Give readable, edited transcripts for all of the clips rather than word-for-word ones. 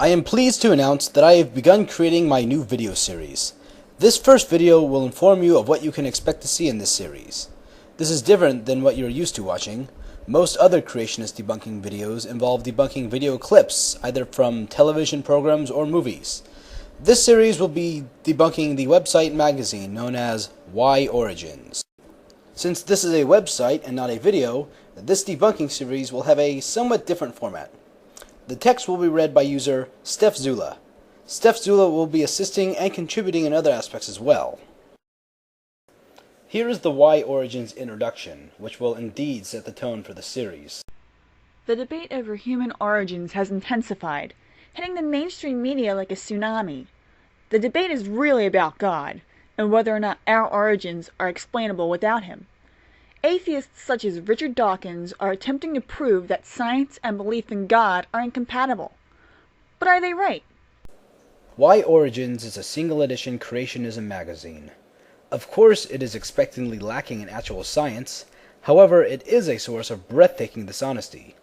I am pleased to announce that I have begun creating my new video series. This first video will inform you of what you can expect to see in this series. This is different than what you're used to watching. Most other creationist debunking videos involve debunking video clips, either from television programs or movies. This series will be debunking the website magazine known as Why Origins. Since this is a website and not a video, this debunking series will have a somewhat different format. The text will be read by user Steph Zula. Steph Zula will be assisting and contributing in other aspects as well. Here is the Why Origins introduction, which will indeed set the tone for the series. The debate over human origins has intensified, hitting the mainstream media like a tsunami. The debate is really about God, and whether or not our origins are explainable without Him. Atheists such as Richard Dawkins are attempting to prove that science and belief in God are incompatible. But are they right? Why Origins is a single-edition creationism magazine. Of course, it is expectantly lacking in actual science. However, it is a source of breathtaking dishonesty.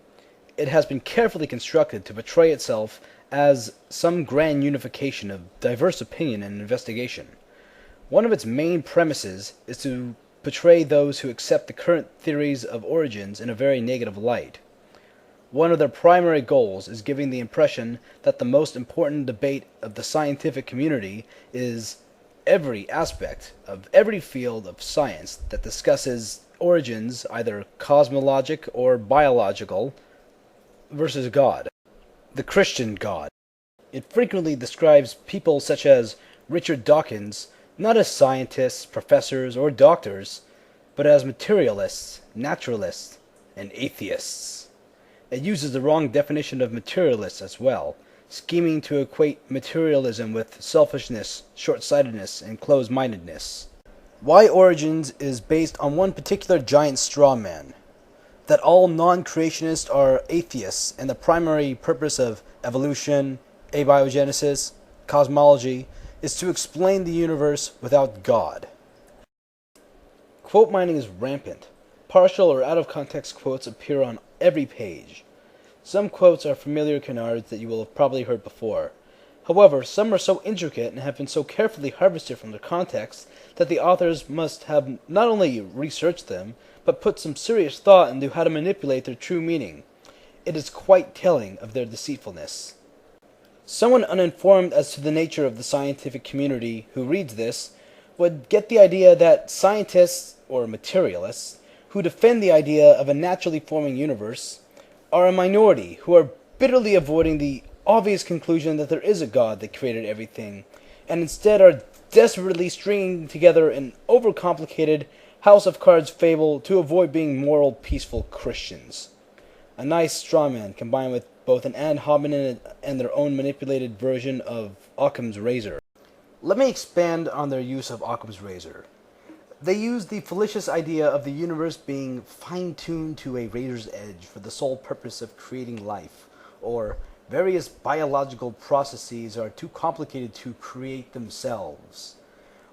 It has been carefully constructed to portray itself as some grand unification of diverse opinion and investigation. One of its main premises is to portray those who accept the current theories of origins in a very negative light. One of their primary goals is giving the impression that the most important debate of the scientific community is every aspect of every field of science that discusses origins, either cosmologic or biological, versus God, the Christian God. It frequently describes people such as Richard Dawkins not as scientists, professors, or doctors, but as materialists, naturalists, and atheists. It uses the wrong definition of materialists as well, scheming to equate materialism with selfishness, short-sightedness, and closed-mindedness. Why Origins is based on one particular giant straw man, that all non-creationists are atheists, and the primary purpose of evolution, abiogenesis, cosmology, is to explain the universe without God. Quote mining is rampant. Partial or out-of-context quotes appear on every page. Some quotes are familiar canards that you will have probably heard before. However, some are so intricate and have been so carefully harvested from their context that the authors must have not only researched them, but put some serious thought into how to manipulate their true meaning. It is quite telling of their deceitfulness. Someone uninformed as to the nature of the scientific community who reads this would get the idea that scientists, or materialists, who defend the idea of a naturally forming universe are a minority who are bitterly avoiding the obvious conclusion that there is a God that created everything, and instead are desperately stringing together an overcomplicated house of cards fable to avoid being moral, peaceful Christians. A nice straw man combined with both an ad hominem and their own manipulated version of Occam's razor. Let me expand on their use of Occam's razor. They use the fallacious idea of the universe being fine-tuned to a razor's edge for the sole purpose of creating life, or various biological processes are too complicated to create themselves.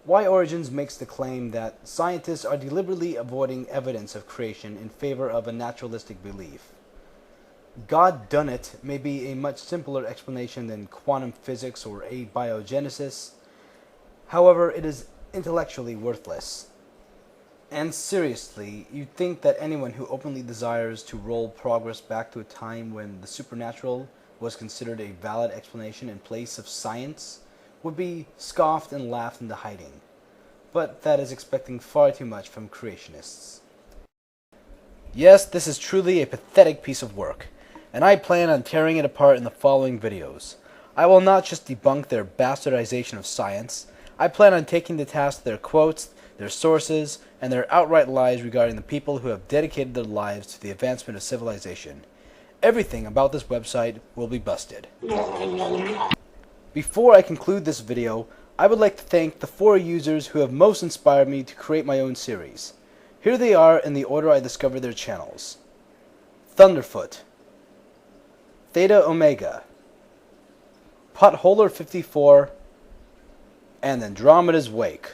Why Origins makes the claim that scientists are deliberately avoiding evidence of creation in favor of a naturalistic belief. God done it may be a much simpler explanation than quantum physics or abiogenesis. However, it is intellectually worthless. And seriously, you'd think that anyone who openly desires to roll progress back to a time when the supernatural was considered a valid explanation in place of science would be scoffed and laughed into hiding. But that is expecting far too much from creationists. Yes, this is truly a pathetic piece of work, and I plan on tearing it apart in the following videos. I will not just debunk their bastardization of science. I plan on taking to task their quotes, their sources, and their outright lies regarding the people who have dedicated their lives to the advancement of civilization. Everything about this website will be busted. Before I conclude this video, I would like to thank the 4 users who have most inspired me to create my own series. Here they are in the order I discovered their channels: Thunderfoot, Theta Omega, Potholer54, and Andromeda's Wake.